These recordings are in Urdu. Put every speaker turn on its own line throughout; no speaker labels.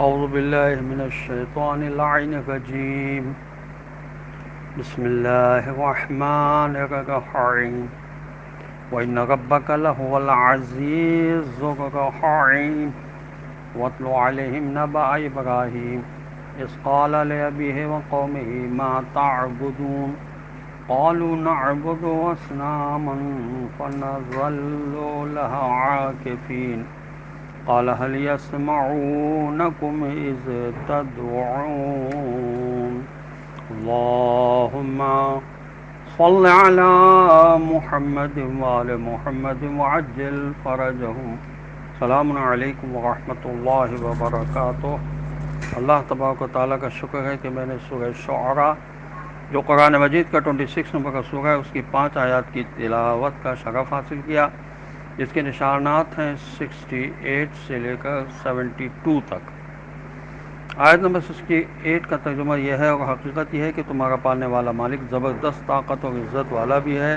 اعوذ باللہ من الشیطان اللعین الرجیم بسم اللہ الرحمن الرحیم وَإِنَّ رَبَّكَ لَهُوَ الْعَزِيزُ الرَّحِيمُ وَاتْلُ عَلَيْهِمْ نَبَأَ إِبْرَاهِيمَ إِذْ قَالَ لِأَبِيهِ وَقَوْمِهِ مَا تَعْبُدُونَ قَالُوا نَعْبُدُ أَصْنَامًا فَنَظَلُّ لَهَا عَاكِفِينَ قال هل يسمعونكم إذ تدعون اللهم صل على محمد وآل محمد وعجل فرجهم السلام علیکم ورحمۃ اللہ وبرکاتہ۔ اللہ تبارک و تعالیٰ کا شکر ہے کہ میں نے سورہ شعراء جو قرآن مجید کا 26 نمبر کا سورہ ہے اس کی 5 آیات کی تلاوت کا شرف حاصل کیا، جس کے نشانات ہیں 68 سے لے کر 72 تک۔ آیت نمبر 68 کا ترجمہ یہ ہے، اور حقیقت یہ ہے کہ تمہارا پالنے والا مالک زبردست طاقت اور عزت والا بھی ہے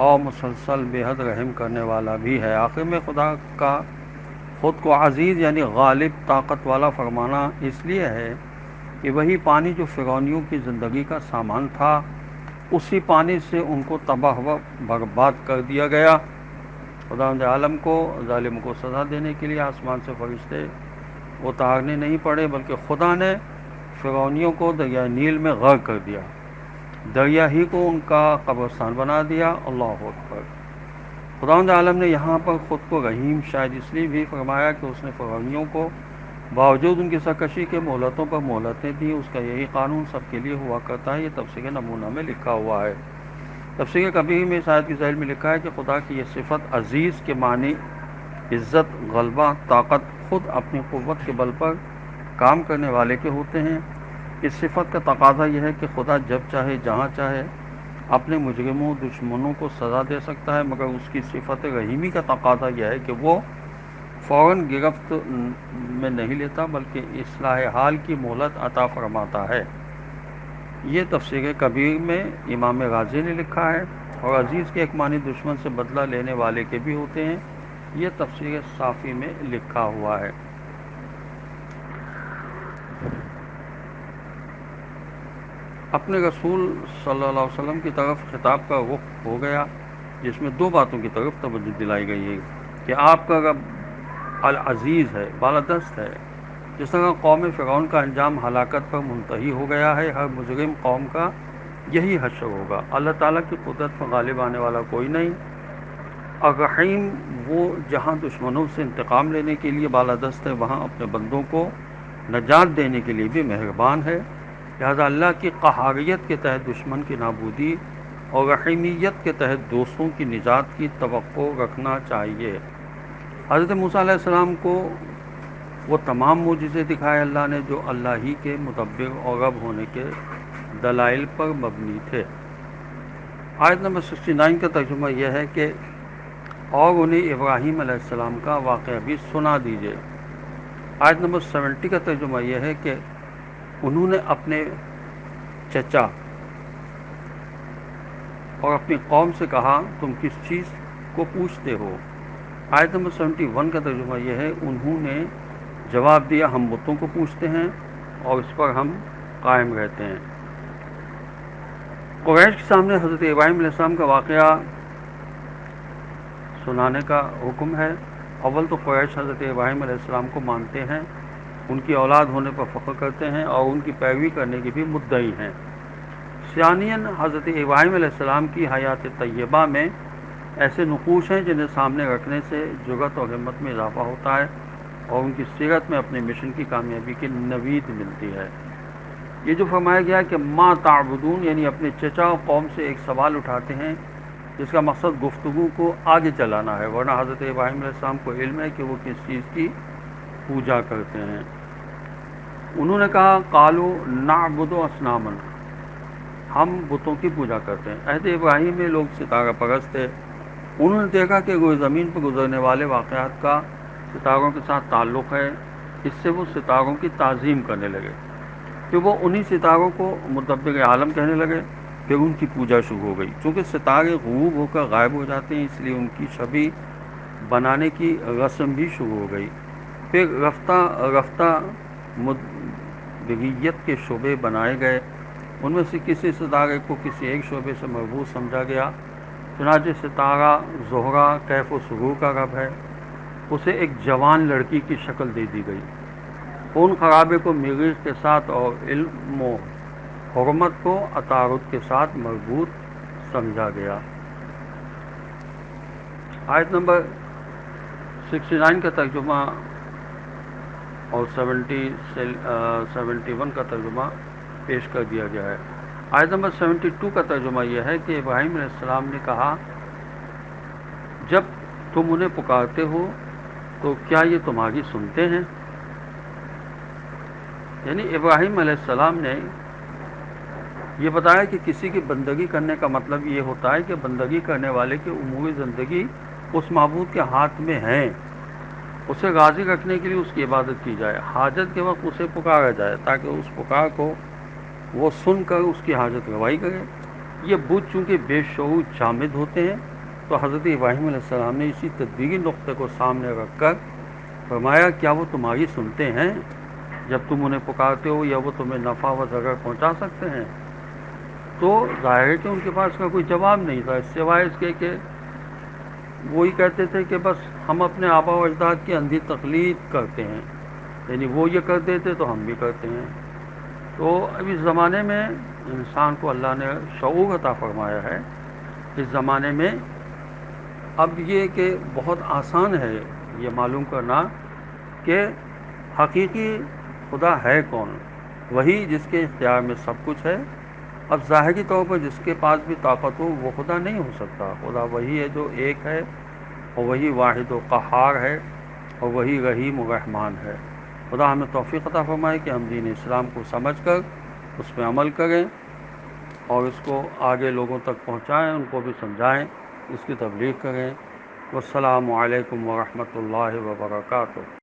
اور مسلسل بے حد رحم کرنے والا بھی ہے۔ آخر میں خدا کا خود کو عزیز یعنی غالب طاقت والا فرمانا اس لیے ہے کہ وہی پانی جو فرعونیوں کی زندگی کا سامان تھا، اسی پانی سے ان کو تباہ و برباد کر دیا گیا۔ خداوند عالم کو ظالم کو سزا دینے کے لیے آسمان سے فرشتے اتارنے نہیں پڑے، بلکہ خدا نے فرعونیوں کو دریائے نیل میں غرق کر دیا، دریا ہی کو ان کا قبرستان بنا دیا۔ اللہ اکبر۔ خداوند عالم نے یہاں پر خود کو رحیم شاید اس لیے بھی فرمایا کہ اس نے فرعونیوں کو باوجود ان کی سرکشی کے مہلتوں پر مہلتیں دی۔ اس کا یہی قانون سب کے لیے ہوا کرتا ہے۔ یہ تفسیر نمونہ میں لکھا ہوا ہے۔ تفسیر کبیر میں اس آیت کی ذیل میں لکھا ہے کہ خدا کی یہ صفت عزیز کے معنی عزت، غلبہ، طاقت، خود اپنی قوت کے بل پر کام کرنے والے کے ہوتے ہیں۔ اس صفت کا تقاضا یہ ہے کہ خدا جب چاہے جہاں چاہے اپنے مجرموں دشمنوں کو سزا دے سکتا ہے، مگر اس کی صفت رحیمی کا تقاضا یہ ہے کہ وہ فوراً گرفت میں نہیں لیتا، بلکہ اصلاح حال کی مہلت عطا فرماتا ہے۔ یہ تفسیر کبیر میں امام غازی نے لکھا ہے، اور عزیز کے ایک معنی دشمن سے بدلہ لینے والے کے بھی ہوتے ہیں۔ یہ تفسیر صافی میں لکھا ہوا ہے۔ اپنے رسول صلی اللہ علیہ وسلم کی طرف خطاب کا رخ ہو گیا، جس میں 2 باتوں کی طرف توجہ دلائی گئی ہے کہ آپ کا رب العزیز ہے، بالادست ہے۔ جس طرح قوم فرعون کا انجام ہلاکت پر منتہی ہو گیا ہے، ہر مجرم قوم کا یہی حشر ہوگا۔ اللہ تعالیٰ کی قدرت پر غالب آنے والا کوئی نہیں۔ الرحیم وہ جہاں دشمنوں سے انتقام لینے کے لیے بالادست ہے، وہاں اپنے بندوں کو نجات دینے کے لیے بھی مہربان ہے۔ لہذا اللہ کی قہاریت کے تحت دشمن کی نابودی اور رحیمیت کے تحت دوستوں کی نجات کی توقع رکھنا چاہیے۔ حضرت موسیٰ علیہ السلام کو وہ تمام معجزے دکھائے اللہ نے جو اللہ ہی کے مدبر اور رب ہونے کے دلائل پر مبنی تھے۔ آیت نمبر 69 کا ترجمہ یہ ہے کہ اور انہیں ابراہیم علیہ السلام کا واقعہ بھی سنا دیجیے۔ آیت نمبر 70 کا ترجمہ یہ ہے کہ انہوں نے اپنے چچا اور اپنی قوم سے کہا تم کس چیز کو پوچھتے ہو۔ آیت نمبر 71 کا ترجمہ یہ ہے انہوں نے جواب دیا ہم بتوں کو پوچھتے ہیں اور اس پر ہم قائم رہتے ہیں۔ قریش کے سامنے حضرت ابراہیم علیہ السلام کا واقعہ سنانے کا حکم ہے۔ اول تو قریش حضرت ابراہیم علیہ السلام کو مانتے ہیں، ان کی اولاد ہونے پر فخر کرتے ہیں اور ان کی پیروی کرنے کے بھی مدعی ہیں۔ ثانیاً حضرت ابراہیم علیہ السلام کی حیات طیبہ میں ایسے نقوش ہیں جنہیں سامنے رکھنے سے جرأت اور ہمت میں اضافہ ہوتا ہے اور ان کی سیرت میں اپنے مشن کی کامیابی کی نوید ملتی ہے۔ یہ جو فرمایا گیا کہ ما تعبدون یعنی اپنے چچا اور قوم سے ایک سوال اٹھاتے ہیں جس کا مقصد گفتگو کو آگے چلانا ہے، ورنہ حضرت ابراہیم علیہ السلام کو علم ہے کہ وہ کس چیز کی پوجا کرتے ہیں۔ انہوں نے کہا قالوا نعبد اصناما، ہم بتوں کی پوجا کرتے ہیں۔ عہد ابراہیم میں لوگ ستارہ پرست تھے۔ انہوں نے دیکھا کہ روئے زمین پر گزرنے والے واقعات کا ستاروں کے ساتھ تعلق ہے، اس سے وہ ستاروں کی تعظیم کرنے لگے۔ پھر وہ انہی ستاروں کو مدبر عالم کہنے لگے، پھر ان کی پوجا شروع ہو گئی۔ چونکہ ستارے غروب ہو کر غائب ہو جاتے ہیں اس لیے ان کی شبیہ بنانے کی رسم بھی شروع ہو گئی۔ پھر رفتہ رفتہ مدعیت کے شعبے بنائے گئے، ان میں سے کسی ستارے کو کسی ایک شعبے سے مربوط سمجھا گیا، چنانچہ ستارہ زہرہ کیف و سرور کا رب ہے، اسے ایک جوان لڑکی کی شکل دے دی گئی۔ خون خرابے کو مریخ کے ساتھ اور علم و حرمت کو عطارد کے ساتھ مربوط سمجھا گیا۔ آیت نمبر 69 کا ترجمہ اور 71 کا ترجمہ پیش کر دیا گیا ہے۔ آیت نمبر 72 کا ترجمہ یہ ہے کہ ابراہیم علیہ السلام نے کہا، جب تم انہیں پکارتے ہو تو کیا یہ تمہاری سنتے ہیں؟ یعنی ابراہیم علیہ السلام نے یہ بتایا کہ کسی کی بندگی کرنے کا مطلب یہ ہوتا ہے کہ بندگی کرنے والے کی امور زندگی اس معبود کے ہاتھ میں ہیں، اسے راضی رکھنے کے لیے اس کی عبادت کی جائے، حاجت کے وقت اسے پکارا جائے تاکہ اس پکار کو وہ سن کر اس کی حاجت روائی کرے۔ یہ بت چونکہ بے شعور جامد ہوتے ہیں، تو حضرت ابراہیم علیہ السلام نے اسی تدبیری نقطے کو سامنے رکھ کر فرمایا، کیا وہ تمہاری سنتے ہیں جب تم انہیں پکارتے ہو، یا وہ تمہیں نفع و ضرر پہنچا سکتے ہیں؟ تو ظاہر ہے کہ ان کے پاس کا کوئی جواب نہیں تھا، سوائے اس کے کہ وہی کہتے تھے کہ بس ہم اپنے آبا و اجداد کی اندھی تقلید کرتے ہیں، یعنی وہ یہ کرتے تھے تو ہم بھی کرتے ہیں۔ تو اب اس زمانے میں انسان کو اللہ نے شعور عطا فرمایا ہے، اس زمانے میں اب یہ کہ بہت آسان ہے یہ معلوم کرنا کہ حقیقی خدا ہے کون، وہی جس کے اختیار میں سب کچھ ہے۔ اب ظاہری طور پر جس کے پاس بھی طاقت ہو وہ خدا نہیں ہو سکتا، خدا وہی ہے جو ایک ہے، اور وہی واحد و قہار ہے، اور وہی رحیم و رحمان ہے۔ خدا ہمیں توفیق عطا فرمائے کہ ہم دین اسلام کو سمجھ کر اس پہ عمل کریں اور اس کو آگے لوگوں تک پہنچائیں، ان کو بھی سمجھائیں، اس کی تبلیغ کریں۔ والسلام علیکم ورحمۃ اللہ وبرکاتہ۔